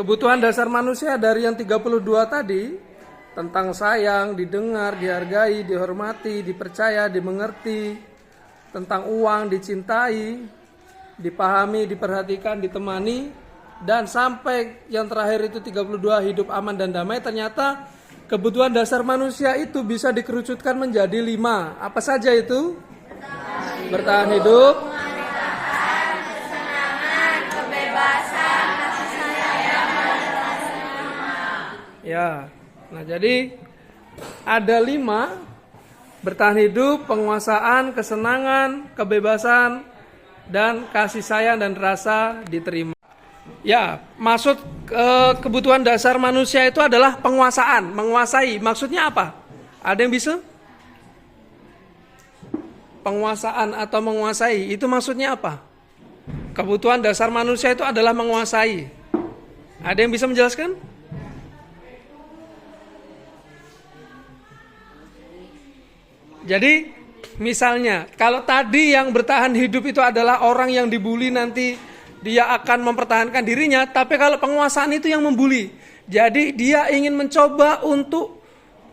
kebutuhan dasar manusia dari yang 32 tadi, tentang sayang, didengar, dihargai, dihormati, dipercaya, dimengerti, tentang uang, dicintai, dipahami, diperhatikan, ditemani, dan sampai yang terakhir itu 32 hidup aman dan damai. Ternyata kebutuhan dasar manusia itu bisa dikerucutkan menjadi 5. Apa saja itu? Bertahan hidup, ya. Nah, jadi ada 5: bertahan hidup, penguasaan, kesenangan, kebebasan, dan kasih sayang dan rasa diterima. Ya, maksud kebutuhan dasar manusia itu adalah penguasaan, menguasai. Maksudnya apa? Ada yang bisa? Penguasaan atau menguasai, itu maksudnya apa? Kebutuhan dasar manusia itu adalah menguasai. Ada yang bisa menjelaskan? Jadi misalnya kalau tadi yang bertahan hidup itu adalah orang yang dibully, nanti dia akan mempertahankan dirinya. Tapi kalau penguasaan itu yang membuli, jadi dia ingin mencoba untuk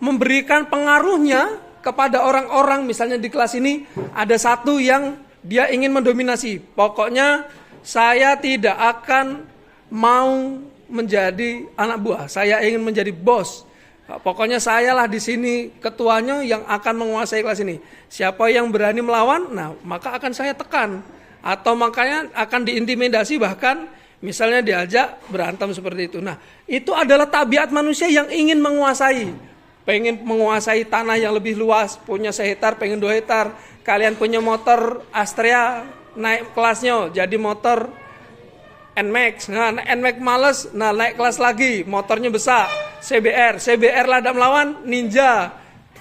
memberikan pengaruhnya kepada orang-orang. Misalnya di kelas ini ada satu yang dia ingin mendominasi. Pokoknya saya tidak akan mau menjadi anak buah, saya ingin menjadi bos. Pokoknya sayalah di sini ketuanya yang akan menguasai kelas ini. Siapa yang berani melawan, nah maka akan saya tekan. Atau makanya akan diintimidasi, bahkan misalnya diajak berantem seperti itu. Nah, itu adalah tabiat manusia yang ingin menguasai. Pengen menguasai tanah yang lebih luas, punya 1 hektar, pengen 2 hektar. Kalian punya motor Astrea, naik kelasnya jadi motor NMAX. Nah, NMAX males, nah naik kelas lagi, motornya besar, CBR lah ada melawan Ninja.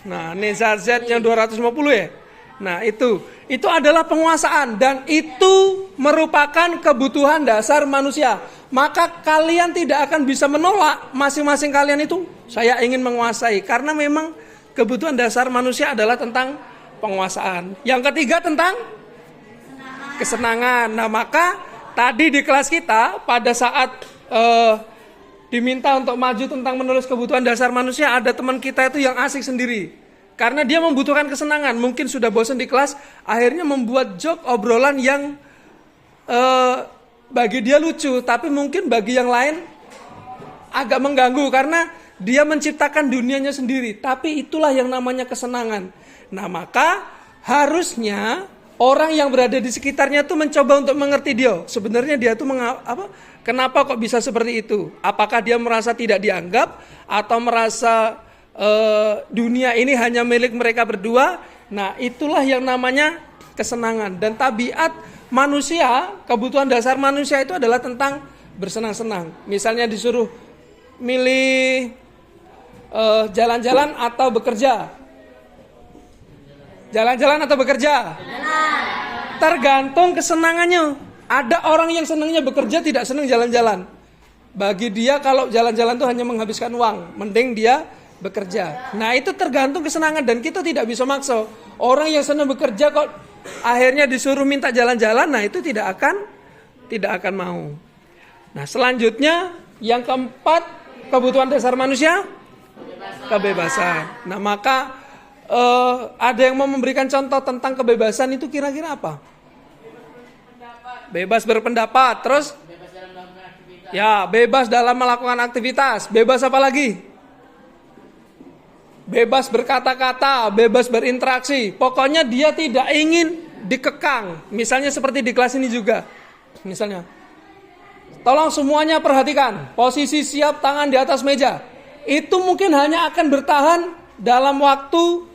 Nah, Ninja Z yang 250 ya. Nah, itu adalah penguasaan, dan itu merupakan kebutuhan dasar manusia. Maka kalian tidak akan bisa menolak masing-masing kalian itu, saya ingin menguasai, karena memang kebutuhan dasar manusia adalah tentang penguasaan. Yang ketiga tentang kesenangan. Nah, maka tadi di kelas kita pada saat diminta untuk maju tentang menulis kebutuhan dasar manusia, ada teman kita itu yang asik sendiri. Karena dia membutuhkan kesenangan, mungkin sudah bosan di kelas, akhirnya membuat joke, obrolan yang bagi dia lucu, tapi mungkin bagi yang lain agak mengganggu karena dia menciptakan dunianya sendiri. Tapi itulah yang namanya kesenangan. Nah, maka harusnya orang yang berada di sekitarnya tuh mencoba untuk mengerti dia. Sebenarnya dia tuh kenapa kok bisa seperti itu? Apakah dia merasa tidak dianggap atau merasa dunia ini hanya milik mereka berdua? Nah, itulah yang namanya kesenangan. Dan tabiat manusia, kebutuhan dasar manusia itu adalah tentang bersenang-senang. Misalnya disuruh milih jalan-jalan atau bekerja. Jalan-jalan atau bekerja? Tergantung kesenangannya. Ada orang yang senangnya bekerja, tidak senang jalan-jalan. Bagi dia kalau jalan-jalan itu hanya menghabiskan uang, mending dia bekerja. Nah, itu tergantung kesenangan, dan kita tidak bisa maksa. Orang yang senang bekerja kok akhirnya disuruh minta jalan-jalan, nah itu tidak akan mau. Nah, selanjutnya yang keempat, kebutuhan dasar manusia, kebebasan. Nah, maka ada yang mau memberikan contoh tentang kebebasan itu kira-kira apa? Bebas berpendapat, terus ya bebas dalam melakukan aktivitas, bebas apa lagi? Bebas berkata-kata, bebas berinteraksi. Pokoknya dia tidak ingin dikekang. Misalnya seperti di kelas ini juga. Misalnya, tolong semuanya perhatikan, posisi siap, tangan di atas meja. Itu mungkin hanya akan bertahan dalam waktu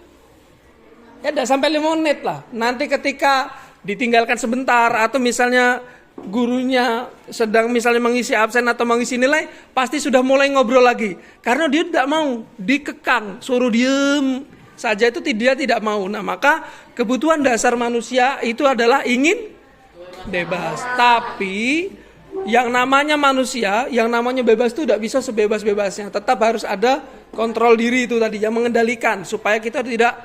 ya tidak sampai 5 menit lah. Nanti ketika ditinggalkan sebentar, atau misalnya gurunya sedang misalnya mengisi absen atau mengisi nilai, pasti sudah mulai ngobrol lagi. Karena dia tidak mau dikekang, suruh diem saja itu dia tidak mau. Nah, maka kebutuhan dasar manusia itu adalah ingin bebas. Tapi yang namanya manusia, yang namanya bebas itu tidak bisa sebebas-bebasnya. Tetap harus ada kontrol diri itu tadi, yang mengendalikan supaya kita tidak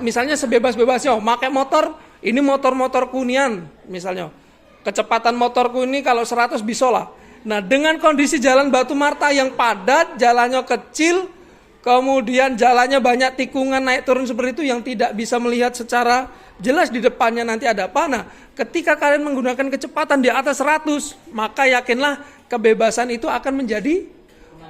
misalnya sebebas-bebasnya pakai motor, ini motor-motor kunian misalnya. Kecepatan motorku ini kalau 100 bisa lah. Nah, dengan kondisi jalan Batu Marta yang padat, jalannya kecil, kemudian jalannya banyak tikungan naik turun seperti itu yang tidak bisa melihat secara jelas di depannya nanti ada apa. Nah, ketika kalian menggunakan kecepatan di atas 100, maka yakinlah kebebasan itu akan menjadi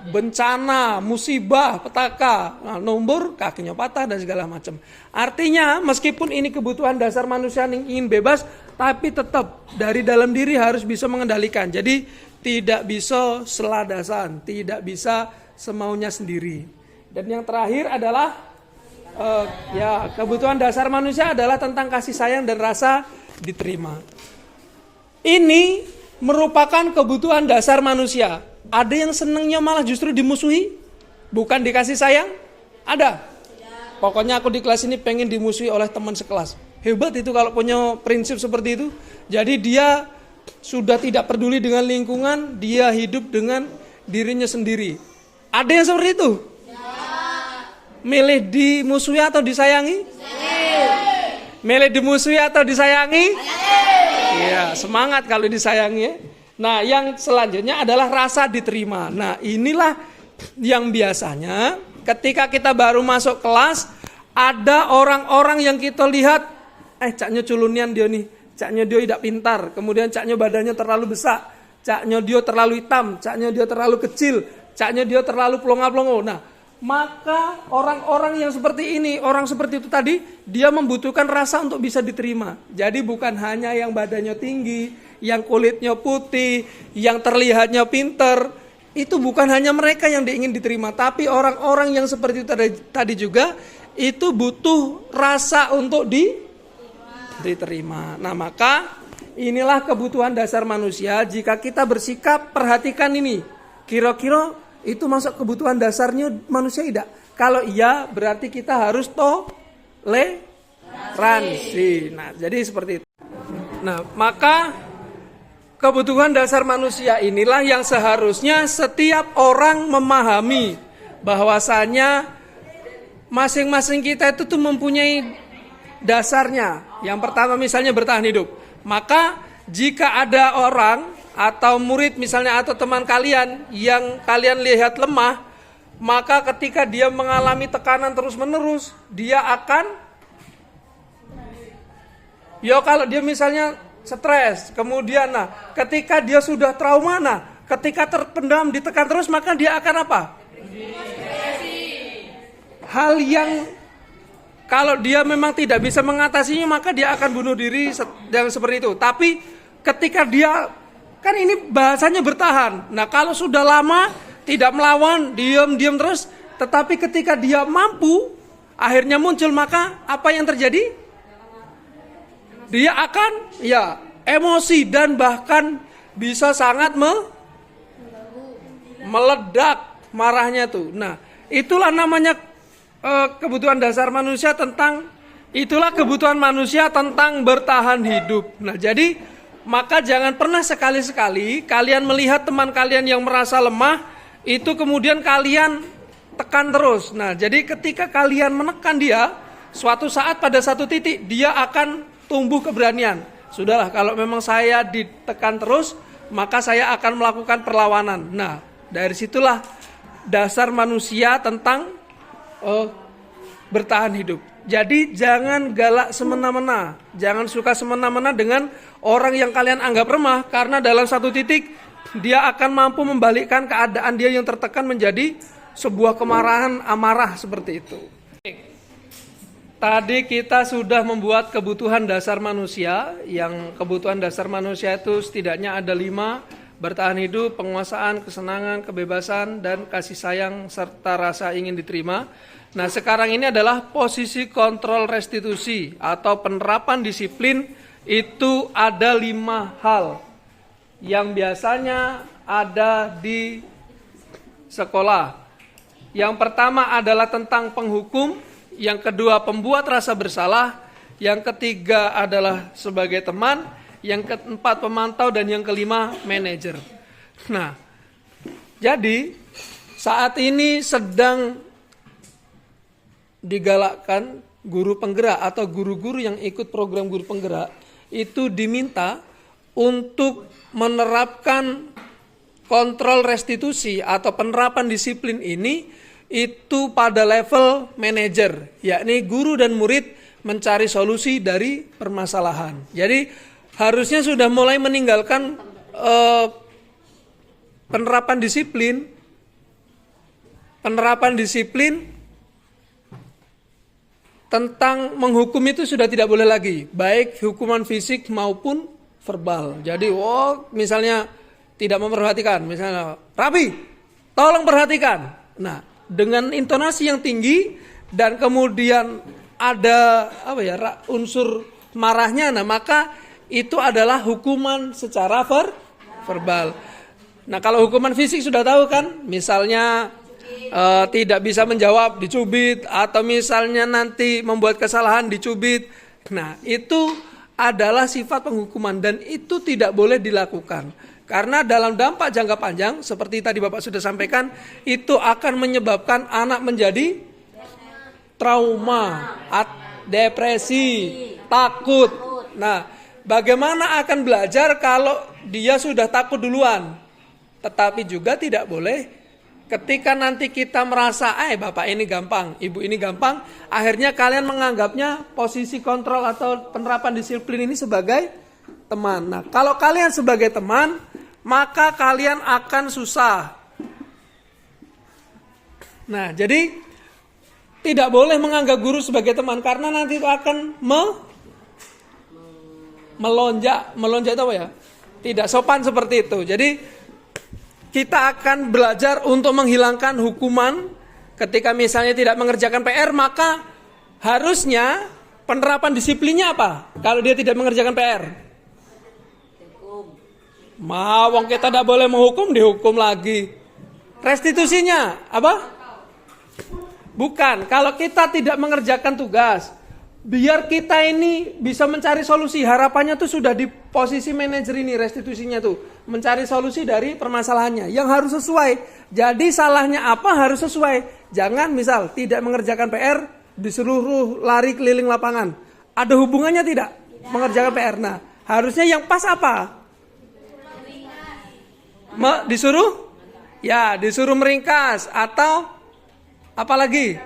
bencana, musibah, petaka, nah, nombor, kakinya patah dan segala macam. Artinya meskipun ini kebutuhan dasar manusia yang ingin bebas, tapi tetap dari dalam diri harus bisa mengendalikan. Jadi tidak bisa seladasan, tidak bisa semaunya sendiri. Dan yang terakhir adalah kebutuhan dasar manusia adalah tentang kasih sayang dan rasa diterima. Ini merupakan kebutuhan dasar manusia. Ada yang senangnya malah justru dimusuhi, bukan dikasih sayang? Ada. Pokoknya aku di kelas ini pengen dimusuhi oleh teman sekelas. Hebat itu kalau punya prinsip seperti itu. Jadi dia sudah tidak peduli dengan lingkungan, dia hidup dengan dirinya sendiri. Ada yang seperti itu? Milih dimusuhi atau disayangi? Milih dimusuhi atau disayangi? Iya, semangat kalau disayangi. Nah, yang selanjutnya adalah rasa diterima. Nah, inilah yang biasanya ketika kita baru masuk kelas, ada orang-orang yang kita lihat, caknya culunian dia nih, caknya dia tidak pintar, kemudian caknya badannya terlalu besar, caknya dia terlalu hitam, caknya dia terlalu kecil, caknya dia terlalu pelongo-pelongo. Nah, maka orang-orang yang seperti ini, orang seperti itu tadi, dia membutuhkan rasa untuk bisa diterima. Jadi bukan hanya yang badannya tinggi, yang kulitnya putih, yang terlihatnya pinter, itu bukan hanya mereka yang ingin diterima, tapi orang-orang yang seperti itu tadi juga itu butuh rasa untuk diterima. Nah, maka inilah kebutuhan dasar manusia. Jika kita bersikap, perhatikan ini, kira-kira itu masuk kebutuhan dasarnya manusia tidak? Kalau iya, berarti kita harus toleransi. Nah, jadi seperti itu. Nah, maka kebutuhan dasar manusia inilah yang seharusnya setiap orang memahami bahwasanya masing-masing kita itu tuh mempunyai dasarnya. Yang pertama misalnya bertahan hidup. Maka jika ada orang atau murid misalnya atau teman kalian yang kalian lihat lemah, maka ketika dia mengalami tekanan terus-menerus, dia akan kalau dia misalnya stres, kemudian ketika dia sudah trauma, ketika terpendam, ditekan terus, maka dia akan apa? Hal yang kalau dia memang tidak bisa mengatasinya, maka dia akan bunuh diri yang seperti itu. Tapi ketika dia, kan ini bahasanya bertahan. Nah, kalau sudah lama tidak melawan, diam terus, tetapi ketika dia mampu, akhirnya muncul, maka apa yang terjadi? Dia akan emosi dan bahkan bisa sangat meledak marahnya tuh. Nah, itulah namanya kebutuhan dasar manusia tentang bertahan hidup. Nah, jadi maka jangan pernah sekali-sekali kalian melihat teman kalian yang merasa lemah itu kemudian kalian tekan terus. Nah, jadi ketika kalian menekan dia, suatu saat pada satu titik dia akan tumbuh keberanian. Sudahlah, kalau memang saya ditekan terus, maka saya akan melakukan perlawanan. Nah, dari situlah dasar manusia tentang bertahan hidup. Jadi jangan galak semena-mena, jangan suka semena-mena dengan orang yang kalian anggap remah, karena dalam satu titik dia akan mampu membalikkan keadaan dia yang tertekan menjadi sebuah kemarahan, amarah seperti itu. Tadi kita sudah membuat kebutuhan dasar manusia, yang kebutuhan dasar manusia itu setidaknya ada 5, bertahan hidup, penguasaan, kesenangan, kebebasan, dan kasih sayang, serta rasa ingin diterima. Nah, sekarang ini adalah posisi kontrol restitusi atau penerapan disiplin. Itu ada 5 hal yang biasanya ada di sekolah. Yang pertama adalah tentang penghukum, yang kedua pembuat rasa bersalah, yang ketiga adalah sebagai teman, yang keempat pemantau, dan yang kelima manajer. Nah, jadi saat ini sedang digalakkan guru penggerak atau guru-guru yang ikut program guru penggerak itu diminta untuk menerapkan kontrol restitusi atau penerapan disiplin ini itu pada level manajer, yakni guru dan murid mencari solusi dari permasalahan. Jadi harusnya sudah mulai meninggalkan penerapan disiplin tentang menghukum itu sudah tidak boleh lagi, baik hukuman fisik maupun verbal. Jadi misalnya tidak memperhatikan, misalnya Rapi, tolong perhatikan. Nah, dengan intonasi yang tinggi dan kemudian ada unsur marahnya, nah maka itu adalah hukuman secara verbal. Nah, kalau hukuman fisik sudah tahu kan, misalnya tidak bisa menjawab dicubit, atau misalnya nanti membuat kesalahan dicubit. Nah, itu adalah sifat penghukuman dan itu tidak boleh dilakukan. Karena dalam dampak jangka panjang, seperti tadi Bapak sudah sampaikan, itu akan menyebabkan anak menjadi trauma, depresi, takut. Nah, bagaimana akan belajar kalau dia sudah takut duluan? Tetapi juga tidak boleh ketika nanti kita merasa, Bapak ini gampang, Ibu ini gampang, akhirnya kalian menganggapnya posisi kontrol atau penerapan disiplin ini sebagai teman. Nah, kalau kalian sebagai teman, maka kalian akan susah. Nah, jadi tidak boleh menganggap guru sebagai teman, karena nanti itu akan melonjak itu apa ya? Tidak sopan seperti itu. Jadi kita akan belajar untuk menghilangkan hukuman ketika misalnya tidak mengerjakan PR, maka harusnya penerapan disiplinnya apa? Kalau dia tidak mengerjakan PR, wong kita tidak boleh menghukum, dihukum lagi. Restitusinya apa? Bukan, kalau kita tidak mengerjakan tugas, biar kita ini bisa mencari solusi. Harapannya tuh sudah di posisi manajer ini, restitusinya tuh mencari solusi dari permasalahannya yang harus sesuai. Jadi salahnya apa harus sesuai. Jangan misal tidak mengerjakan PR, disuruh lari keliling lapangan. Ada hubungannya tidak? Mengerjakan PR. Nah, harusnya yang pas apa? Disuruh? Ya, disuruh meringkas atau apalagi?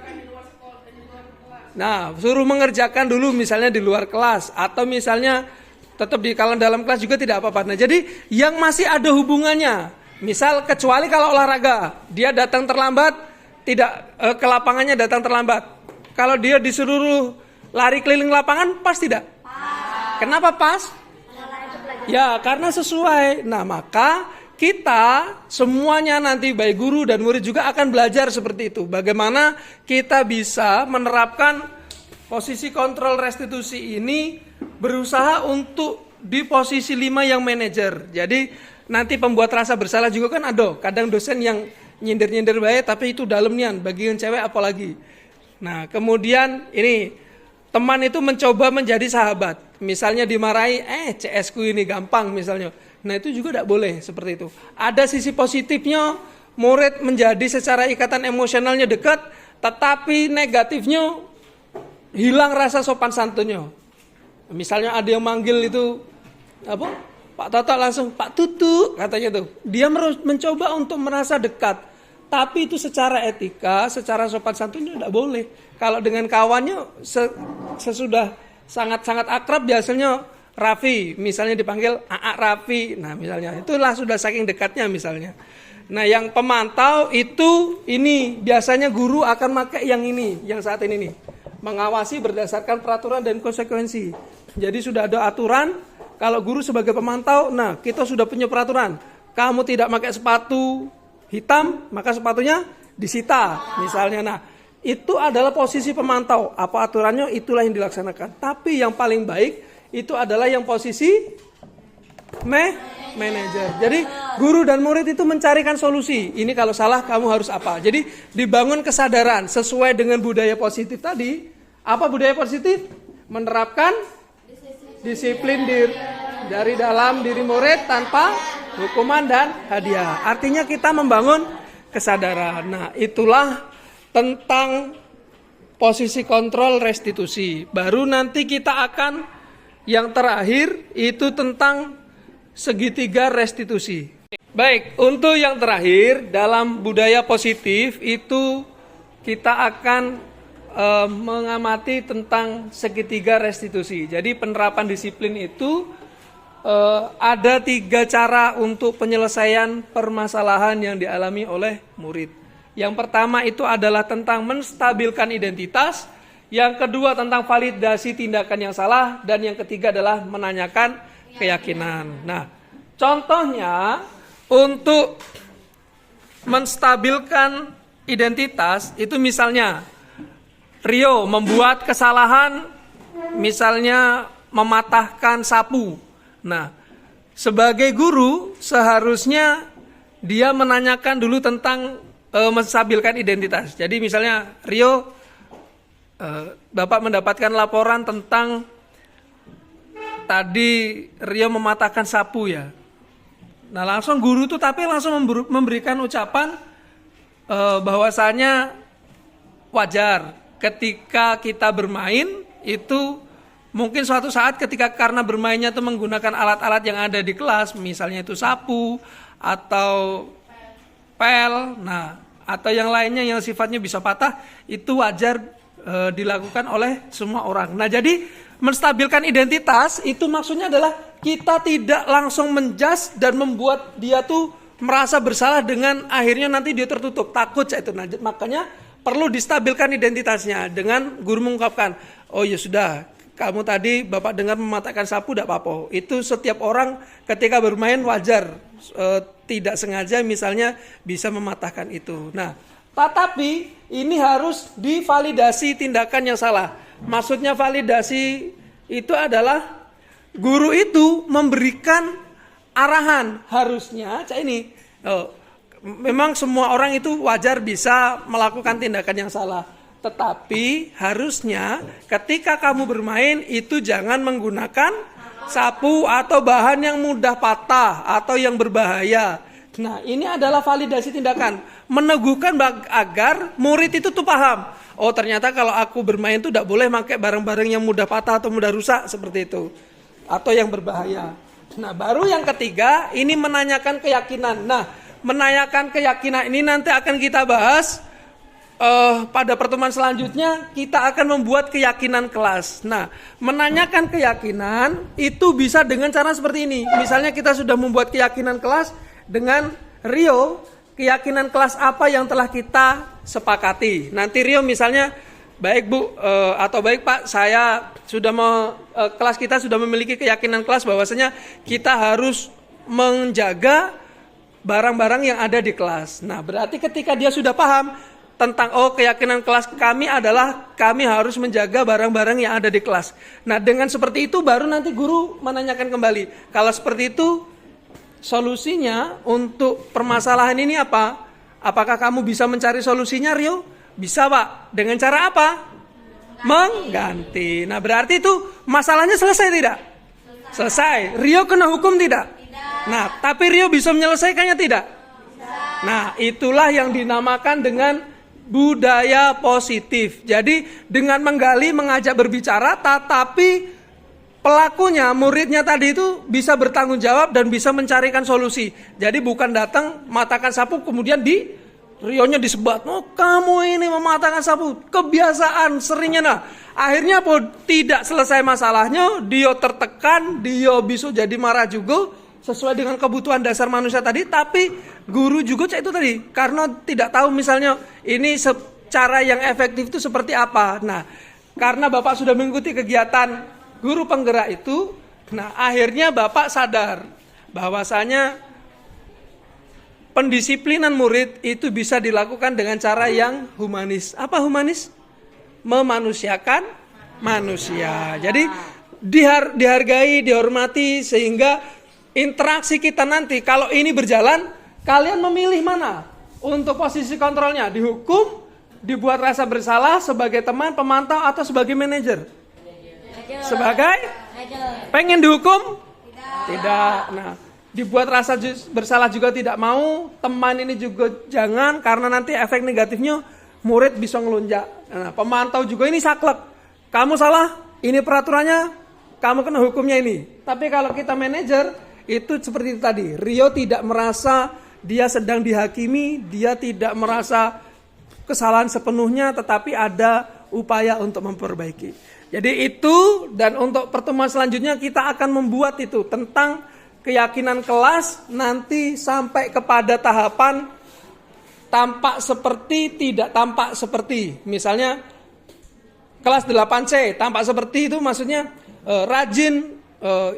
Nah, suruh mengerjakan dulu misalnya di luar kelas, atau misalnya tetap di dalam kelas juga tidak apa-apa. Nah, jadi yang masih ada hubungannya, misal kecuali kalau olahraga, dia datang terlambat, tidak ke lapangannya datang terlambat. Kalau dia disuruh lari keliling lapangan, pas tidak? Kenapa pas? Ya, karena sesuai. Nah, maka kita semuanya nanti baik guru dan murid juga akan belajar seperti itu. Bagaimana kita bisa menerapkan posisi kontrol restitusi ini, berusaha untuk di posisi 5 yang manajer. Jadi nanti pembuat rasa bersalah juga kan ada. Kadang dosen yang nyindir-nyindir baik, tapi itu dalam nian, bagi yang cewek apalagi. Nah, kemudian ini teman itu mencoba menjadi sahabat. Misalnya dimarahi, CS ku ini gampang misalnya. Nah, itu juga tidak boleh seperti itu. Ada sisi positifnya, murid menjadi secara ikatan emosionalnya dekat, tetapi negatifnya hilang rasa sopan santunnya. Misalnya ada yang manggil itu Pak Toto, langsung Pak Tutu katanya tuh. Dia mencoba untuk merasa dekat, tapi itu secara etika, secara sopan santunnya tidak boleh. Kalau dengan kawannya sesudah sangat-sangat akrab, biasanya Raffi, misalnya dipanggil Aa Raffi, nah misalnya itulah sudah saking dekatnya misalnya. Nah, yang pemantau itu ini biasanya guru akan pakai yang ini, yang saat ini nih, mengawasi berdasarkan peraturan dan konsekuensi. Jadi sudah ada aturan. Kalau guru sebagai pemantau, nah kita sudah punya peraturan. Kamu tidak pakai sepatu hitam, maka sepatunya disita misalnya. Nah, itu adalah posisi pemantau. Apa aturannya, itulah yang dilaksanakan. Tapi yang paling baik itu adalah yang posisi manajer. Jadi guru dan murid itu mencarikan solusi. Ini kalau salah kamu harus apa. Jadi dibangun kesadaran sesuai dengan budaya positif tadi. Apa budaya positif? Menerapkan disiplin dari dalam diri murid tanpa hukuman dan hadiah. Artinya kita membangun kesadaran. Nah, itulah tentang posisi kontrol restitusi. Baru nanti kita akan yang terakhir itu tentang segitiga restitusi. Baik, untuk yang terakhir dalam budaya positif itu kita akan mengamati tentang segitiga restitusi. Jadi penerapan disiplin itu ada 3 cara untuk penyelesaian permasalahan yang dialami oleh murid. Yang pertama itu adalah tentang menstabilkan identitas, yang kedua tentang validasi tindakan yang salah, dan yang ketiga adalah menanyakan keyakinan. Nah, contohnya untuk menstabilkan identitas itu misalnya Rio membuat kesalahan, misalnya mematahkan sapu. Nah, sebagai guru seharusnya dia menanyakan dulu tentang menstabilkan identitas. Jadi misalnya Rio, Bapak mendapatkan laporan tentang tadi Rio mematahkan sapu ya. Nah, langsung guru tuh tapi langsung memberikan ucapan bahwasanya wajar ketika kita bermain itu mungkin suatu saat ketika karena bermainnya itu menggunakan alat-alat yang ada di kelas, misalnya itu sapu atau pel, nah atau yang lainnya yang sifatnya bisa patah, itu wajar dilakukan oleh semua orang. Nah, jadi menstabilkan identitas itu maksudnya adalah kita tidak langsung menjudge dan membuat dia tuh merasa bersalah dengan akhirnya nanti dia tertutup, takut itu. Nah, makanya perlu distabilkan identitasnya dengan guru mengungkapkan, oh ya sudah, kamu tadi Bapak dengar mematahkan sapu, tidak apa-apa. Itu setiap orang ketika bermain wajar, tidak sengaja misalnya bisa mematahkan itu. Nah, tetapi ini harus divalidasi tindakan yang salah. Maksudnya validasi itu adalah guru itu memberikan arahan, harusnya ini. Memang semua orang itu wajar bisa melakukan tindakan yang salah. Tetapi harusnya ketika kamu bermain itu jangan menggunakan sapu atau bahan yang mudah patah atau yang berbahaya. Nah, ini adalah validasi tindakan. Meneguhkan agar murid itu tuh paham. Oh, ternyata kalau aku bermain tuh tidak boleh pakai barang-barang yang mudah patah atau mudah rusak seperti itu. Atau yang berbahaya. Nah, baru yang ketiga ini menanyakan keyakinan. Nah, menanyakan keyakinan ini nanti akan kita bahas pada pertemuan selanjutnya. Kita akan membuat keyakinan kelas. Nah, menanyakan keyakinan itu bisa dengan cara seperti ini. Misalnya kita sudah membuat keyakinan kelas dengan Rio, keyakinan kelas apa yang telah kita sepakati. Nanti Rio misalnya, baik Bu atau baik Pak, saya sudah kelas kita sudah memiliki keyakinan kelas bahwasanya kita harus menjaga barang-barang yang ada di kelas. Nah, berarti ketika dia sudah paham tentang keyakinan kelas kami adalah kami harus menjaga barang-barang yang ada di kelas. Nah, dengan seperti itu baru nanti guru menanyakan kembali. Kalau seperti itu solusinya untuk permasalahan ini apa? Apakah kamu bisa mencari solusinya, Rio? Bisa, Pak. Dengan cara apa? Mengganti. Nah, berarti itu masalahnya selesai tidak? Selesai. Rio kena hukum tidak? Nah, tapi Rio bisa menyelesaikannya tidak? Nah, itulah yang dinamakan dengan budaya positif. Jadi dengan menggali, mengajak berbicara, tetapi pelakunya, muridnya tadi itu bisa bertanggung jawab dan bisa mencarikan solusi. Jadi bukan datang matahkan sapu kemudian Rionya disebat, oh kamu ini mematahkan sapu, kebiasaan seringnya. Nah, akhirnya tidak selesai masalahnya, dia tertekan, dia bisa jadi marah juga sesuai dengan kebutuhan dasar manusia tadi. Tapi guru juga itu tadi karena tidak tahu misalnya ini cara yang efektif itu seperti apa. Nah, karena Bapak sudah mengikuti kegiatan guru penggerak itu, nah akhirnya Bapak sadar bahwasanya pendisiplinan murid itu bisa dilakukan dengan cara yang humanis. Apa humanis? Memanusiakan manusia. Jadi dihargai, dihormati sehingga interaksi kita nanti kalau ini berjalan, kalian memilih mana untuk posisi kontrolnya? Dihukum, dibuat rasa bersalah sebagai teman, pemantau atau sebagai manajer? Sebagai? Pengen dihukum? Tidak. Nah, dibuat rasa bersalah juga tidak mau, teman ini juga jangan, karena nanti efek negatifnya murid bisa ngelunjak. Nah, pemantau juga ini saklek, kamu salah, ini peraturannya, kamu kena hukumnya ini. Tapi kalau kita manajer, itu seperti itu tadi. Rio tidak merasa dia sedang dihakimi, dia tidak merasa kesalahan sepenuhnya, tetapi ada upaya untuk memperbaiki. Jadi itu, dan untuk pertemuan selanjutnya kita akan membuat itu tentang keyakinan kelas nanti sampai kepada tahapan tampak seperti, tidak tampak seperti. Misalnya kelas 8C, tampak seperti itu maksudnya rajin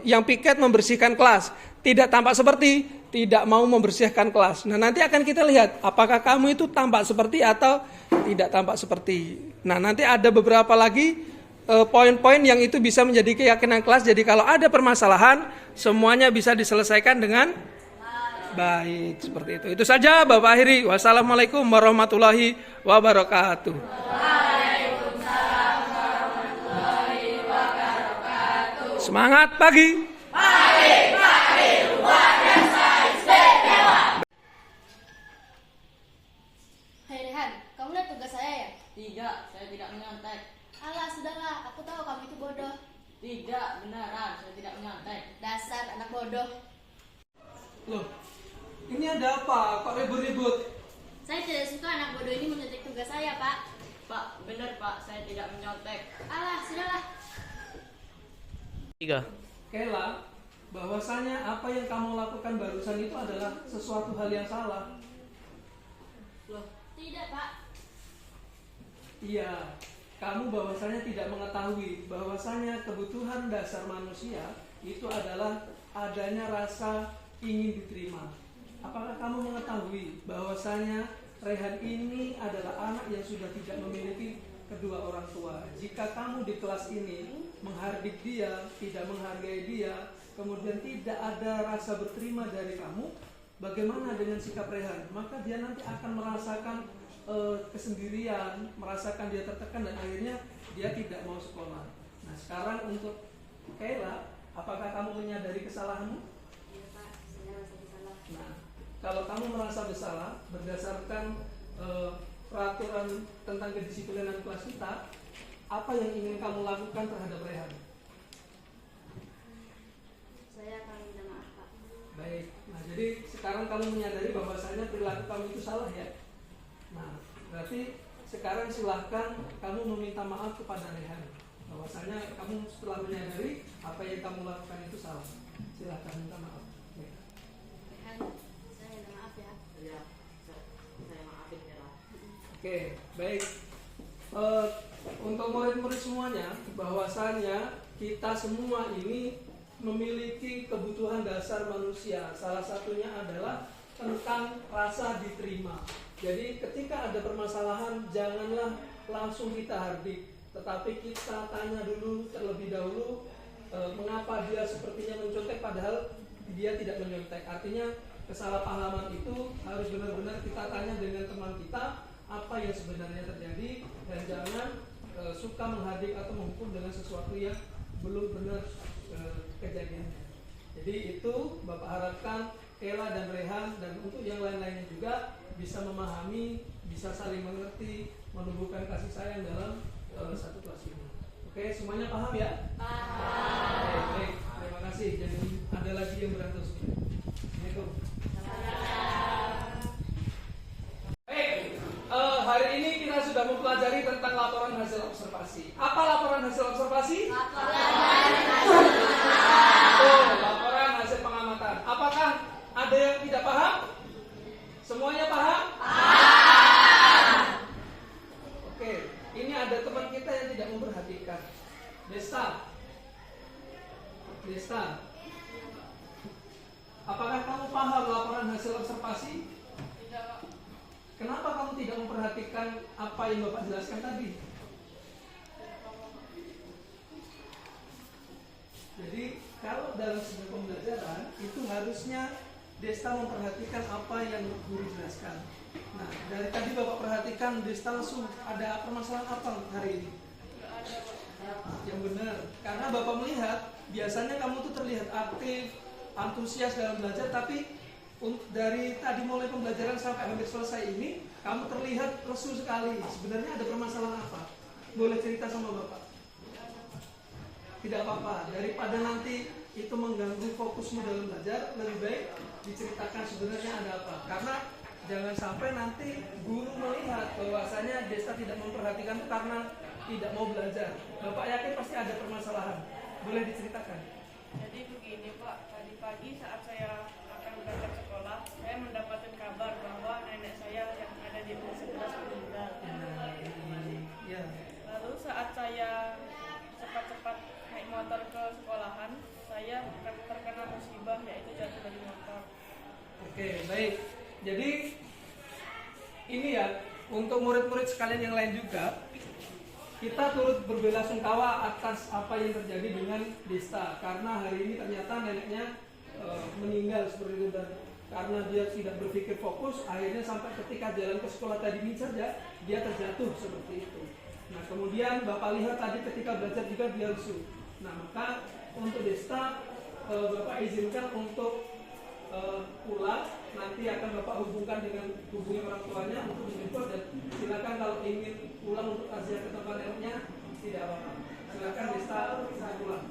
yang piket membersihkan kelas. Tidak tampak seperti, tidak mau membersihkan kelas. Nah nanti akan kita lihat apakah kamu itu tampak seperti atau tidak tampak seperti. Nah nanti ada beberapa lagi poin-poin yang itu bisa menjadi keyakinan kelas. Jadi kalau ada permasalahan semuanya bisa diselesaikan dengan baik, seperti itu. Itu saja Bapak akhiri. Wassalamualaikum warahmatullahi wabarakatuh. Waalaikumsalam warahmatullahi wabarakatuh. Semangat pagi. Pagi luar biasa istimewa. Hai Rehan, kamu lihat tugas saya ya? Tidak, saya tidak menyontek. Alah, sudahlah, aku tahu kamu itu bodoh. Tidak, beneran, saya tidak menyontek. Dasar anak bodoh. Loh, ini ada apa? Kok ribut-ribut? Saya tidak suka anak bodoh ini menyontek tugas saya, Pak. Pak, benar Pak, saya tidak menyontek. Alah, sudahlah. 3. Kela, bahwasanya apa yang kamu lakukan barusan itu adalah sesuatu hal yang salah. Loh, tidak, Pak. Iya, kamu bahwasanya tidak mengetahui bahwasanya kebutuhan dasar manusia itu adalah adanya rasa ingin diterima. Apakah kamu mengetahui bahwasanya Rehan ini adalah anak yang sudah tidak memiliki kedua orang tua? Jika kamu di kelas ini menghardik dia, tidak menghargai dia, kemudian tidak ada rasa berterima dari kamu, bagaimana dengan sikap Rehan? Maka dia nanti akan merasakan kesendirian, merasakan dia tertekan, dan akhirnya dia tidak mau sekolah. Nah sekarang untuk Kayla, apakah kamu menyadari kesalahanmu? Iya, Pak, saya merasa bersalah. Nah, kalau kamu merasa bersalah berdasarkan peraturan tentang kedisiplinan kelas kita, apa yang ingin kamu lakukan terhadap Rehan? Saya akan minta maaf, Pak. Baik, nah jadi sekarang kamu menyadari bahwasanya perilaku kamu itu salah ya. Nah, berarti sekarang silahkan kamu meminta maaf kepada Rehan bahwasanya kamu setelah menyadari apa yang kamu lakukan itu salah. Silahkan minta maaf. Ya. Rehan, saya minta maaf ya. Iya, saya maafin ya. Oke, baik. Untuk murid-murid semuanya, bahwasanya kita semua ini memiliki kebutuhan dasar manusia. Salah satunya adalah tentang rasa diterima. Jadi ketika ada permasalahan, janganlah langsung kita hardik, tetapi kita tanya dulu terlebih dahulu mengapa dia sepertinya mencontek padahal dia tidak menyontek. Artinya kesalahpahaman itu harus benar-benar kita tanya dengan teman kita apa yang sebenarnya terjadi, dan jangan suka menghardik atau menghukum dengan sesuatu yang belum benar kejadiannya. Jadi itu Bapak harapkan Kela dan Rehan dan untuk yang lain-lainnya juga bisa memahami, bisa saling mengerti, menumbuhkan kasih sayang dalam satu kelas ini. Oke, semuanya paham ya? Paham. Baik, terima kasih. Jangan ada lagi yang berantem. Assalamualaikum. Baik, hari ini kita sudah mempelajari tentang laporan hasil observasi. Apa laporan hasil observasi? Laporan hasil pengamatan. Apakah ada yang tidak paham? Semuanya paham? Paham. Oke, ini ada teman kita yang tidak memperhatikan. Desta. Apakah kamu paham laporan hasil observasi? Tidak, Pak. Kenapa kamu tidak memperhatikan apa yang Bapak jelaskan tadi? Jadi kalau dalam sebuah pembelajaran itu harusnya Desta memperhatikan apa yang guru jelaskan. Nah, dari tadi Bapak perhatikan Desta langsung ada permasalahan apa hari ini? Yang benar, karena Bapak melihat biasanya kamu tuh terlihat aktif, antusias dalam belajar, tapi dari tadi mulai pembelajaran sampai hampir selesai ini kamu terlihat lesu sekali. Sebenarnya ada permasalahan apa? Boleh cerita sama Bapak? tidak apa-apa. Daripada nanti itu mengganggu fokusmu dalam belajar, lebih baik diceritakan sebenarnya ada apa. Karena jangan sampai nanti guru melihat bahwasanya Desta tidak memperhatikan itu karena tidak mau belajar. Bapak yakin pasti ada permasalahan. Boleh diceritakan? Jadi begini Pak, tadi pagi saat saya akan berangkat sekolah, saya mendapatkan kabar bahwa nenek saya yang ada di umur 11 meninggal. Ya. Lalu saat saya cepat-cepat naik motor ke sekolahan, saya terkena musibah yaitu jatuh dari motor. Oke, baik. Jadi ini ya, untuk murid-murid sekalian yang lain juga, kita turut berbelasungkawa atas apa yang terjadi dengan Desta, karena hari ini ternyata neneknya meninggal seperti itu, dan karena dia tidak berpikir fokus, akhirnya sampai ketika jalan ke sekolah tadi ini saja dia terjatuh seperti itu. Nah, kemudian Bapak lihat tadi ketika belajar juga dia lesu. Nah, maka untuk Desta Bapak izinkan untuk pulang, nanti akan Bapak hubungi orang tuanya untuk menjemput, dan silakan kalau ingin pulang untuk taziah ke tempat neneknya tidak apa-apa. Silakan Desta bisa pulang.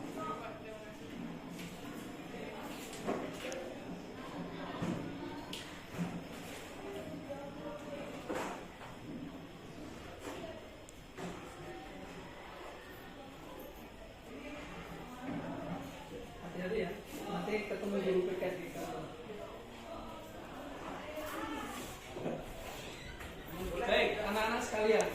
Hati-hati ya, nanti ketemu guru PKS di kantor. Baik, anak-anak sekalian.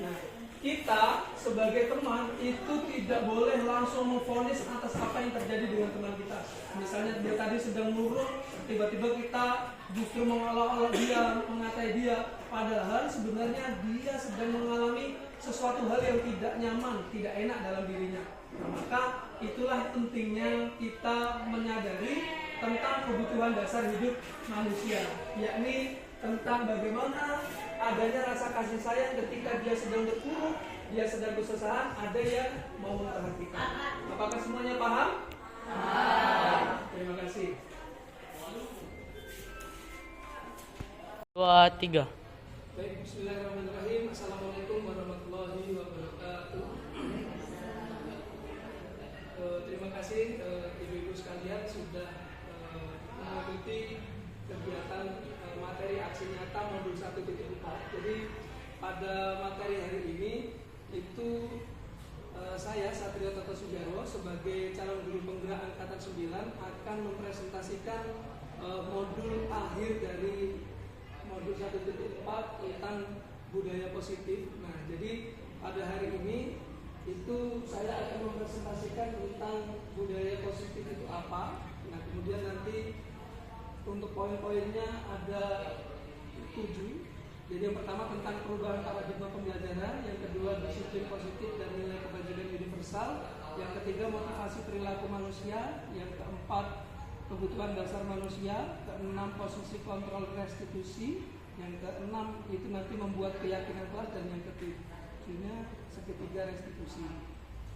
Nah, kita sebagai teman itu tidak boleh langsung memvonis atas apa yang terjadi dengan teman kita. Misalnya dia tadi sedang murung, tiba-tiba kita justru mengolok-olok dia, mengatai dia, padahal sebenarnya dia sedang mengalami sesuatu hal yang tidak nyaman, tidak enak dalam dirinya. Nah, maka itulah pentingnya kita menyadari tentang kebutuhan dasar hidup manusia, yakni tentang bagaimana adanya rasa kasih sayang ketika dia sedang terpuruk, dia sedang kesusahan, ada yang mau memperhatikan. Apakah semuanya paham? Terima kasih. 2, 3. Baik, bismillahirrahmanirrahim. Assalamualaikum warahmatullahi wabarakatuh. Terima kasih ibu-ibu sekalian sudah mengikuti kegiatan materi aksi nyata modul 1.4. Jadi pada materi hari ini itu saya Satrio Toto Sugaro sebagai calon guru penggerak angkatan 9 akan mempresentasikan modul akhir dari modul 1.4 tentang budaya positif. Nah, jadi pada hari ini itu saya akan mempresentasikan tentang budaya positif itu apa. Nah, kemudian nanti untuk poin-poinnya ada 7. Jadi yang pertama tentang perubahan paradigma pembelajaran, yang kedua disiplin positif dan nilai kebajikan universal, yang ketiga motivasi perilaku manusia, yang keempat kebutuhan dasar manusia, keenam posisi kontrol restitusi, yang keenam itu nanti membuat keyakinan kelas, dan yang ketiga restitusi.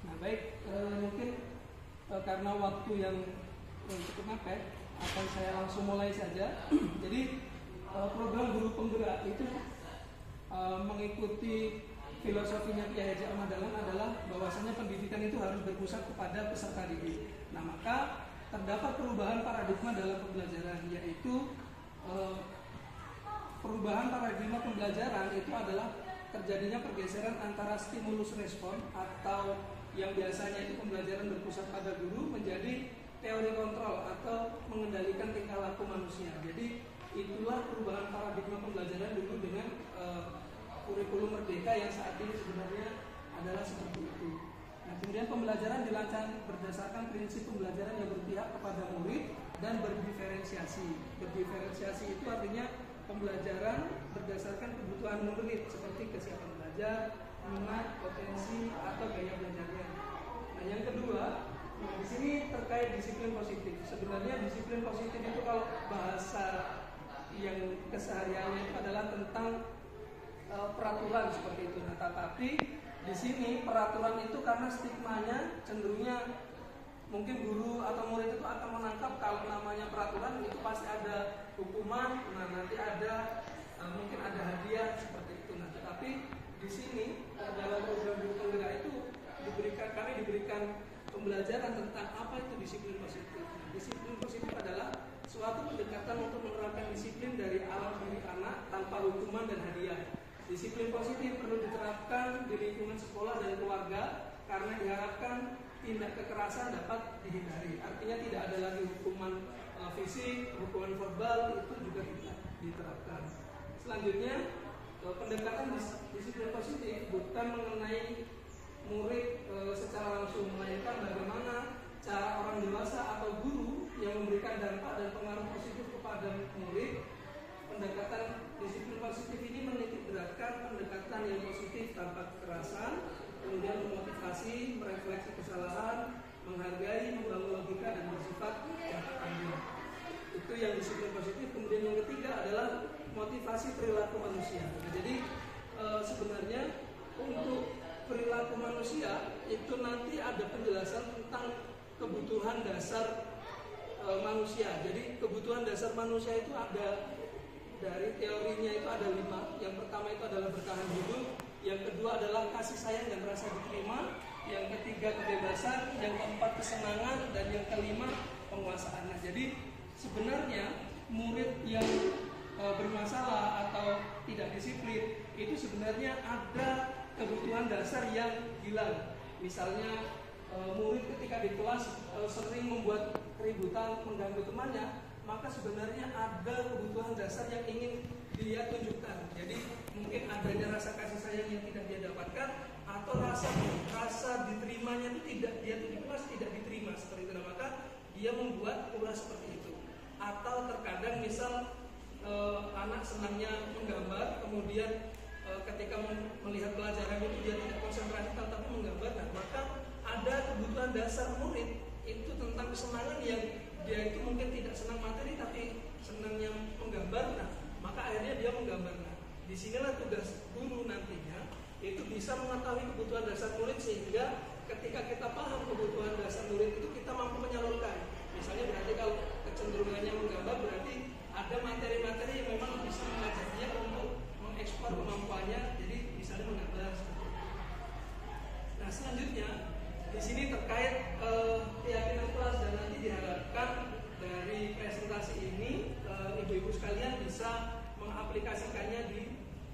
Nah, baik, mungkin karena waktu yang cukup mepet, akan saya langsung mulai saja. Jadi program guru penggerak itu mengikuti filosofinya Kiai Haji Ahmad Dahlan adalah bahwasanya pendidikan itu harus berpusat kepada peserta didik. Nah, maka terdapat perubahan paradigma dalam pembelajaran, yaitu perubahan paradigma pembelajaran itu adalah terjadinya pergeseran antara stimulus respon atau yang biasanya itu pembelajaran berpusat pada guru menjadi teori kontrol atau mengendalikan tingkah laku manusia. Jadi itulah perubahan paradigma pembelajaran dulu dengan kurikulum merdeka yang saat ini sebenarnya adalah seperti itu. Nah, kemudian pembelajaran dirancang berdasarkan prinsip pembelajaran yang berpihak kepada murid dan berdiferensiasi. Berdiferensiasi itu artinya pembelajaran berdasarkan kebutuhan murid seperti kesiapan belajar, minat, potensi, atau gaya belajarnya. Nah, yang kedua, di sini terkait disiplin positif. Sebenarnya disiplin positif itu kalau bahasa yang kesehariannya itu adalah tentang peraturan seperti itu. Nah, tetapi di sini peraturan itu karena stigmanya cenderungnya mungkin guru atau murid itu akan menangkap kalau namanya peraturan itu pasti ada hukuman. Nah, nanti ada mungkin ada hadiah seperti itu. Nah, tetapi di sini dalam program guru penggerak itu kami diberikan pembelajaran tentang apa itu disiplin positif. Disiplin positif adalah suatu pendekatan untuk menerapkan disiplin dari awal diri anak tanpa hukuman dan hadiah. Disiplin positif perlu diterapkan di lingkungan sekolah dan keluarga karena diharapkan tindak kekerasan dapat dihindari. Artinya tidak ada lagi hukuman fisik, hukuman verbal, itu juga tidak diterapkan. Selanjutnya, pendekatan disiplin positif bukan mengenai murid secara langsung, melainkan bagaimana cara orang dewasa atau guru yang memberikan dampak dan pengaruh positif kepada murid. Pendekatan disiplin positif ini menitik beratkan pendekatan yang positif tanpa kekerasan, kemudian memotivasi, merefleksi kesalahan, menghargai, membangun logika dan bersifat jangka panjang. Itu yang disiplin positif. Kemudian yang ketiga adalah motivasi perilaku manusia. Nah, jadi sebenarnya untuk perilaku manusia itu nanti ada penjelasan tentang kebutuhan dasar manusia. Jadi kebutuhan dasar manusia itu ada, dari teorinya itu ada 5. Yang pertama itu adalah bertahan hidup, yang kedua adalah kasih sayang dan rasa diterima, yang ketiga kebebasan, yang keempat kesenangan, dan yang kelima penguasaan. Nah, jadi sebenarnya murid yang bermasalah atau tidak disiplin itu sebenarnya ada kebutuhan dasar yang hilang. Misalnya murid ketika di kelas sering membuat keributan, mengganggu temannya, maka sebenarnya ada kebutuhan dasar yang ingin dia tunjukkan. Jadi mungkin adanya rasa kasih sayang yang tidak dia dapatkan, atau rasa diterimanya itu tidak, dia di kelas tidak diterima seperti itu. Nah, maka dia membuat ulah seperti itu. Atau terkadang misal anak senangnya menggambar, kemudian ketika melihat pelajaran itu dia tidak konsentrasi tapi menggambar. Nah, maka ada kebutuhan dasar murid itu tentang kesenangan yang dia itu mungkin tidak senang materi tapi senangnya menggambar. Nah, maka akhirnya dia menggambar. Nah, disinilah tugas guru nantinya itu bisa mengetahui kebutuhan dasar murid, sehingga ketika kita paham kebutuhan dasar murid itu kita mampu menyalurkan. Misalnya berarti kalau kecenderungannya menggambar, berarti ada materi-materi yang memang bisa mengajak dia untuk mengekspor kemampuannya, jadi misalnya menggambar. Nah, selanjutnya di sini terkait keyakinan kelas, dan nanti diharapkan dari presentasi ini ibu-ibu sekalian bisa mengaplikasikannya di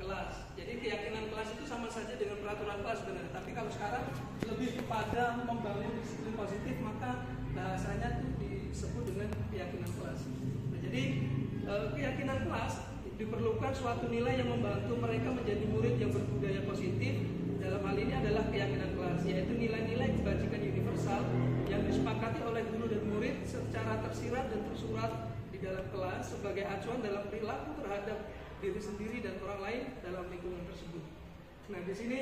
kelas. Jadi keyakinan kelas itu sama saja dengan peraturan kelas sebenarnya. Tapi kalau sekarang lebih kepada membangun disiplin positif, maka bahasanya itu disebut dengan keyakinan kelas. Nah, jadi keyakinan kelas diperlukan suatu nilai yang membantu mereka menjadi murid yang berbudaya positif. Dalam hal ini adalah keyakinan kelas, yaitu nilai-nilai kebajikan universal yang disepakati oleh guru dan murid secara tersirat dan tersurat di dalam kelas sebagai acuan dalam perilaku terhadap diri sendiri dan orang lain dalam lingkungan tersebut. Nah, di sini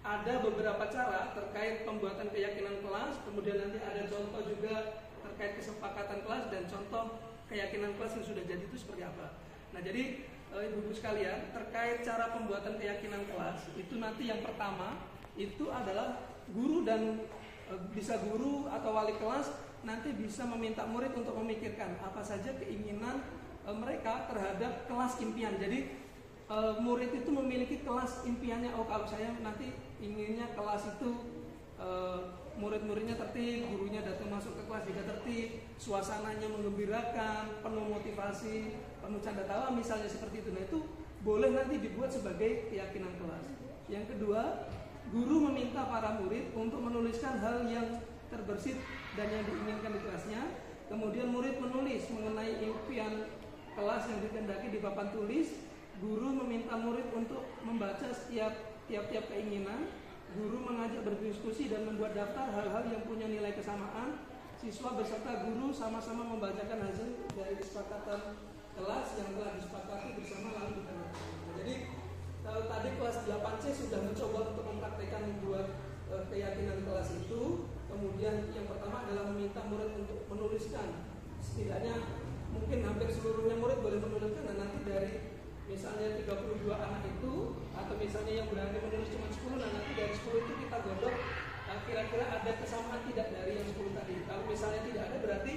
ada beberapa cara terkait pembuatan keyakinan kelas, kemudian nanti ada contoh juga terkait kesepakatan kelas dan contoh keyakinan kelas yang sudah jadi itu seperti apa. Nah, jadi ibu-ibu sekalian, terkait cara pembuatan keyakinan kelas itu nanti yang pertama itu adalah guru dan bisa guru atau wali kelas nanti bisa meminta murid untuk memikirkan apa saja keinginan mereka terhadap kelas impian. Jadi murid itu memiliki kelas impiannya. Oh, kalau saya nanti inginnya kelas itu murid-muridnya tertib, gurunya datang masuk ke kelas juga tertib, suasananya menggembirakan, penuh motivasi, penuh canda tawa, misalnya seperti itu. Nah, itu boleh nanti dibuat sebagai keyakinan kelas. Yang kedua, guru meminta para murid untuk menuliskan hal yang terbersit dan yang diinginkan di kelasnya. Kemudian murid menulis mengenai impian kelas yang dikehendaki di papan tulis. Guru meminta murid untuk membaca tiap-tiap keinginan. Guru mengajak berdiskusi dan membuat daftar hal-hal yang punya nilai kesamaan. Siswa beserta guru sama-sama membacakan hasil dari kesepakatan kelas yang telah disepakati bersama lalu ditandatangani. Jadi tadi kelas 8C sudah mencoba untuk mempraktikkan membuat keyakinan kelas itu. Kemudian yang pertama adalah meminta murid untuk menuliskan, setidaknya mungkin hampir seluruhnya murid boleh menuliskan, dan nanti dari misalnya 32 anak itu, atau misalnya yang berani menulis cuma 10, nah nanti dari 10 itu kita godok kira-kira ada kesamaan tidak dari yang 10 tadi. Kalau misalnya tidak ada, berarti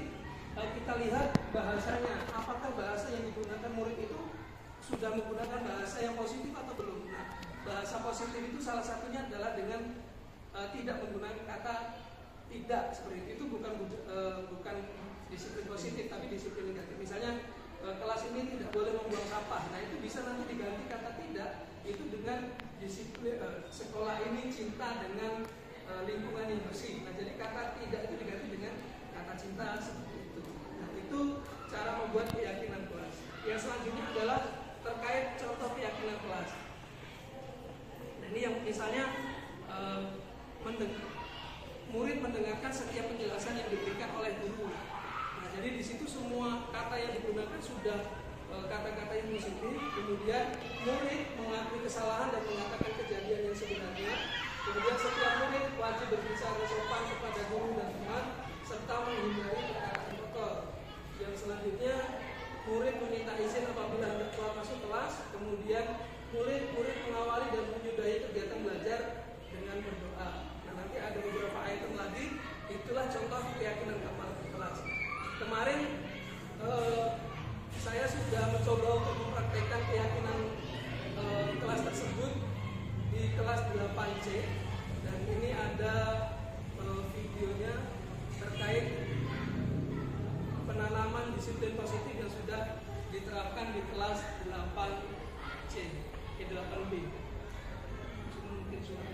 kita lihat bahasanya, apakah bahasa yang digunakan murid itu sudah menggunakan bahasa yang positif atau belum. Nah, bahasa positif itu salah satunya adalah dengan tidak menggunakan kata tidak seperti itu bukan disiplin positif tapi disiplin negatif. Misalnya kelas ini tidak boleh membuang sampah. Nah itu bisa nanti diganti kata tidak itu dengan disiplin sekolah ini cinta dengan lingkungan yang bersih. Nah jadi kata tidak itu diganti dengan kata cinta seperti itu. Nah itu cara membuat keyakinan kelas. Yang selanjutnya adalah terkait contoh keyakinan kelas. Nah ini yang misalnya murid mendengarkan setiap penjelasan yang diberikan oleh guru. Nah, jadi di situ semua kata yang digunakan sudah kata-kata yang positif. Kemudian murid mengakui kesalahan dan mengatakan kejadian yang sebenarnya. Kemudian setiap murid wajib berbicara sopan kepada guru dan teman serta menghindari perkataan kotor. Yang selanjutnya murid meminta izin apabila hendak keluar masuk kelas. Kemudian murid mengawali dan menyudahi kegiatan belajar dengan berdoa. Nah nanti ada beberapa item lagi. Itulah contoh keyakinan kelas. Kemarin saya sudah mencoba untuk mempraktekkan keyakinan kelas tersebut di kelas 8C dan ini ada videonya terkait penanaman disiplin positif yang sudah diterapkan di kelas 8C, 8B. Mungkin sudah.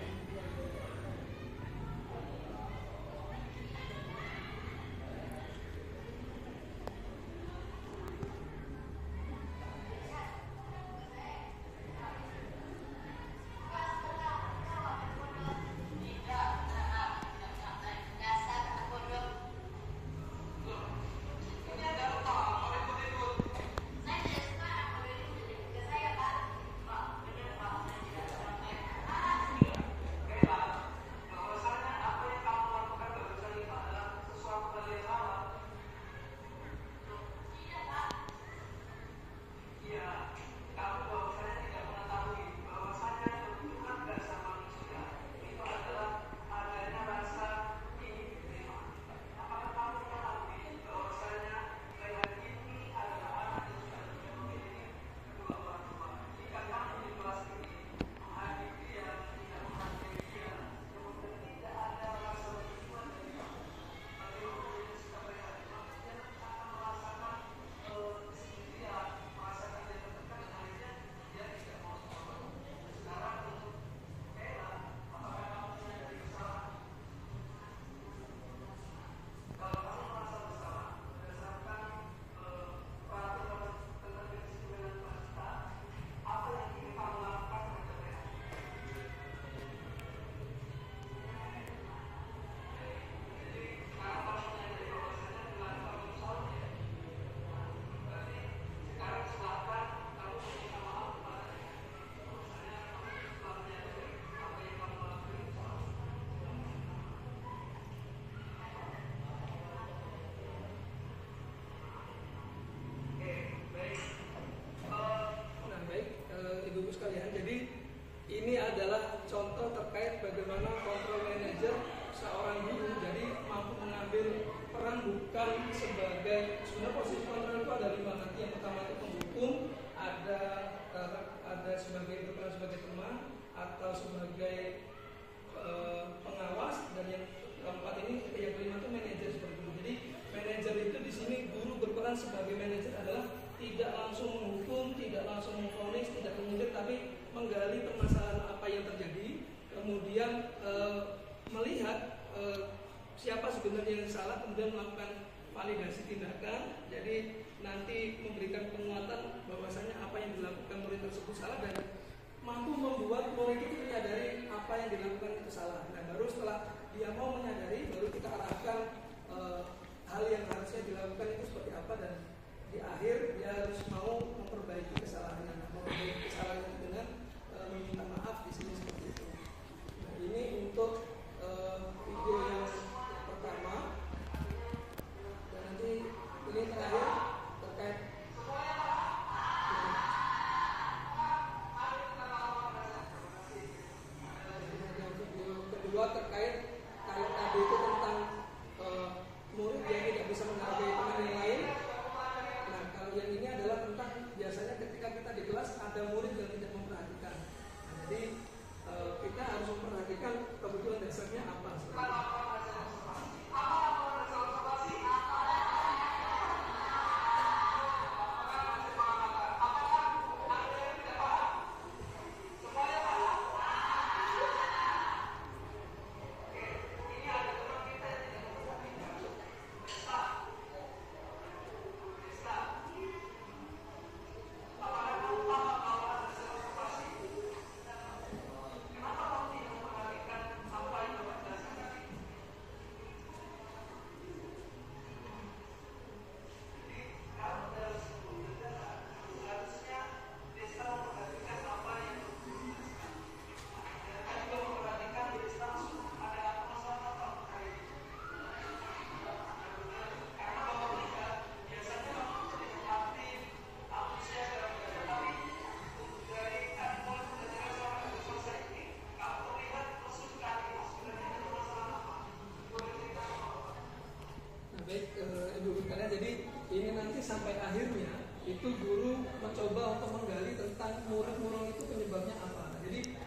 Sekalian, jadi ini adalah contoh terkait bagaimana kontrol manajer seorang guru jadi mampu mengambil peran bukan sebagai sebenarnya posisi kontrol itu ada 5 nanti. Yang pertama itu penghukum, ada sebagai berperan sebagai teman atau sebagai pengawas, dan yang keempat ini yang kelima itu manajer seperti itu. Jadi manajer itu di sini guru berperan sebagai manajer adalah tidak langsung menghukum, tidak langsung memvonis, tidak menyindir, tapi menggali permasalahan apa yang terjadi, kemudian melihat siapa sebenarnya yang salah, kemudian melakukan validasi tindakan. Jadi nanti memberikan penguatan bahwasanya apa yang dilakukan murid tersebut salah dan mampu membuat murid itu menyadari apa yang dilakukan itu salah. Nah baru setelah dia mau menyadari, baru kita arahkan hal yang harusnya dilakukan itu seperti apa, dan di akhir dia harus mau memperbaiki kesalahannya. Memperbaiki kesalahannya dengan meminta maaf di sini seperti itu. Nah, ini untuk video yang pertama, dan nanti ini terakhir terkait video kedua terkait kalau tadi itu tentang murid yang tidak bisa menghargai teman yang lain. Nah kalau yang ini adalah tentang biasanya ketika kita di kelas ada murid yang tidak memperhatikan. Nah, jadi sampai akhirnya itu guru mencoba untuk menggali tentang murid-murid itu penyebabnya apa. Jadi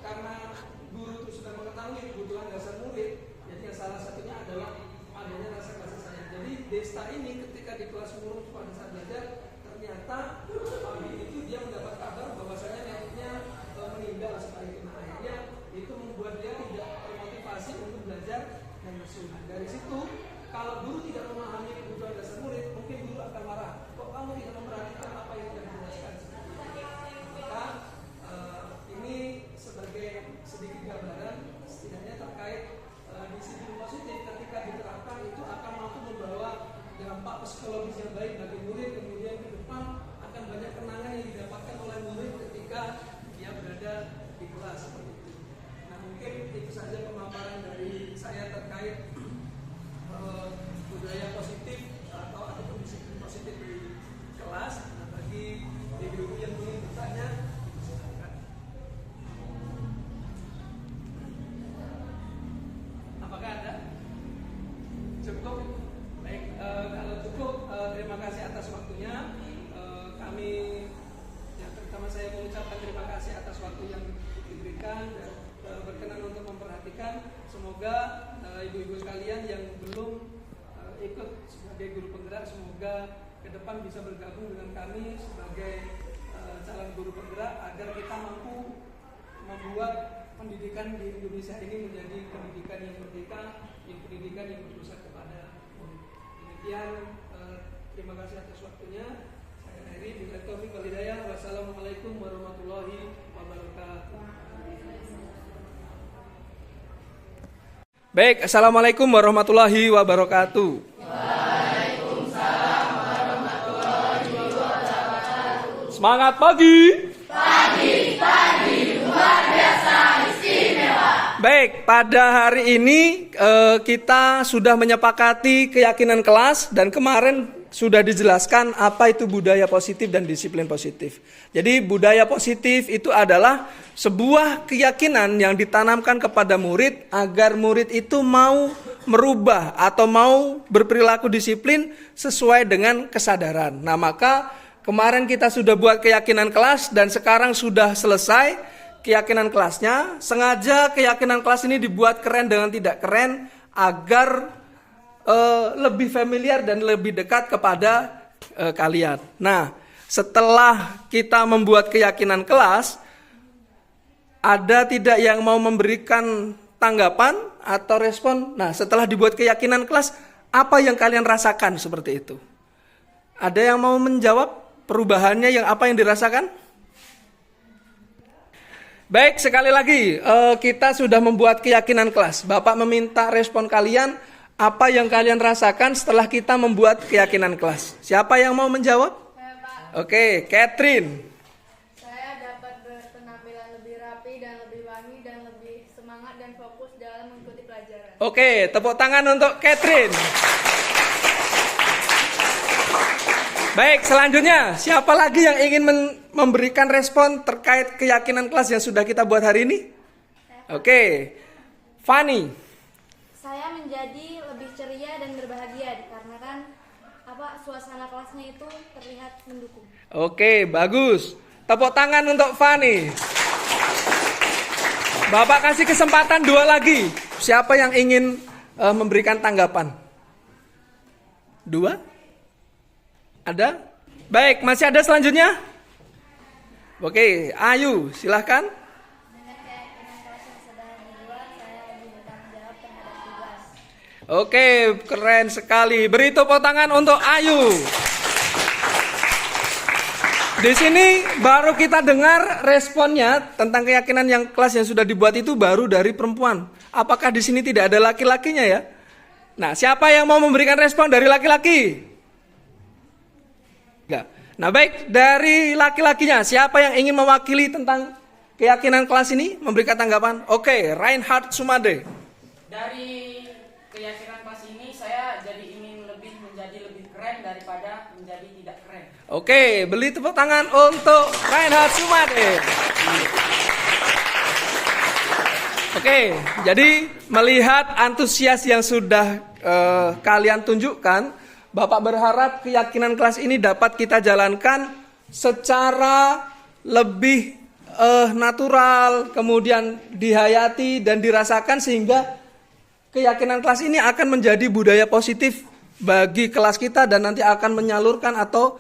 karena guru itu sudah mengetahui kebutuhan dasar murid, jadi yang salah satunya adalah adanya rasa kasih sayang. Jadi Desta ini ketika di kelas umum pada saat belajar, ternyata pagi itu dia mendapat kabar bahwasanya neneknya meninggal setelah itu. Nah, akhirnya itu membuat dia tidak termotivasi untuk belajar dan mesu. Dari situ, kalau guru tidak memahami kebutuhan dasar murid, mungkin guru akan marah. Kok kamu tidak memperhatikan apa yang sudah dijelaskan? Maka ini sebagai sedikit gambaran setidaknya terkait disiplin positif ketika diterapkan itu akan mampu membawa dampak psikologis yang baik bagi murid, kemudian ke depan akan banyak kenangan yang didapatkan oleh murid ketika dia berada di kelas seperti itu. Nah, mungkin itu saja pemaparan dari saya terkait budaya positif ataupun disiplin positif di kelas. Nah, bagi ibu-ibu yang ingin bertanya, silakan. Apakah ada? Cukup? Baik, kalau cukup, terima kasih atas waktunya. Kami, yang terutama saya mengucapkan terima kasih atas waktu yang diberikan dan berkenan untuk memperhatikan. Semoga ibu-ibu sekalian yang belum ikut sebagai guru penggerak, semoga ke depan bisa bergabung dengan kami sebagai calon guru penggerak agar kita mampu membuat pendidikan di Indonesia ini menjadi pendidikan yang merdeka, pendidikan yang berpusat kepada murid. Demikian, terima kasih atas waktunya. Saya Heri, Direktur Wal Hidayah. Wassalamualaikum warahmatullahi wabarakatuh. Baik, assalamualaikum warahmatullahi wabarakatuh. Waalaikumsalam warahmatullahi wabarakatuh. Semangat pagi. Pagi luar biasa istimewa. Baik, pada hari ini kita sudah menyepakati keyakinan kelas dan kemarin sudah dijelaskan apa itu budaya positif dan disiplin positif. Jadi budaya positif itu adalah sebuah keyakinan yang ditanamkan kepada murid agar murid itu mau merubah atau mau berperilaku disiplin sesuai dengan kesadaran. Nah, maka kemarin kita sudah buat keyakinan kelas dan sekarang sudah selesai keyakinan kelasnya. Sengaja keyakinan kelas ini dibuat keren dengan tidak keren agar lebih familiar dan lebih dekat kepada kalian. Nah, setelah kita membuat keyakinan kelas, ada tidak yang mau memberikan tanggapan atau respon? Nah, setelah dibuat keyakinan kelas, apa yang kalian rasakan seperti itu? Ada yang mau menjawab perubahannya yang apa yang dirasakan? Baik, sekali lagi kita sudah membuat keyakinan kelas. Bapak meminta respon kalian. Apa yang kalian rasakan setelah kita membuat keyakinan kelas? Siapa yang mau menjawab? Saya, Pak. Oke, Catherine. Saya dapat berpenampilan lebih rapi dan lebih wangi dan lebih semangat dan fokus dalam mengikuti pelajaran. Oke, tepuk tangan untuk Catherine. Baik, selanjutnya siapa lagi yang ingin memberikan respon terkait keyakinan kelas yang sudah kita buat hari ini? Oke, Fanny. Saya menjadi lebih ceria dan berbahagia dikarenakan suasana kelasnya itu terlihat mendukung. Oke, bagus. Tepuk tangan untuk Fanny. Bapak kasih kesempatan 2 lagi. Siapa yang ingin memberikan tanggapan? 2? Ada? Baik, masih ada selanjutnya? Oke, Ayu, silahkan. Dengan keyakinan kelas yang sudah dibuat, saya lebih bertanggung jawab terhadap tugas. Oke, keren sekali. Beri tepuk tangan untuk Ayu. Di sini baru kita dengar responnya tentang keyakinan yang kelas yang sudah dibuat itu baru dari perempuan. Apakah di sini tidak ada laki-lakinya ya? Nah, siapa yang mau memberikan respon dari laki-laki? Enggak. Nah, baik, dari laki-lakinya siapa yang ingin mewakili tentang keyakinan kelas ini memberikan tanggapan? Oke, Reinhard Sumade. Dari keyakinan kelas ini saya jadi ingin menjadi lebih keren daripada menjadi tidak keren. Oke, beri tepuk tangan untuk Reinhard Sumade. Oke, jadi melihat antusias yang sudah kalian tunjukkan, Bapak berharap keyakinan kelas ini dapat kita jalankan secara lebih natural, kemudian dihayati dan dirasakan, sehingga keyakinan kelas ini akan menjadi budaya positif bagi kelas kita dan nanti akan menyalurkan atau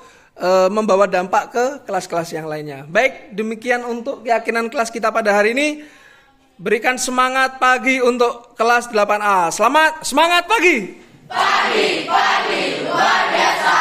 membawa dampak ke kelas-kelas yang lainnya. Baik, demikian untuk keyakinan kelas kita pada hari ini. Berikan semangat pagi untuk kelas 8A. Semangat pagi. Pagi luar biasa.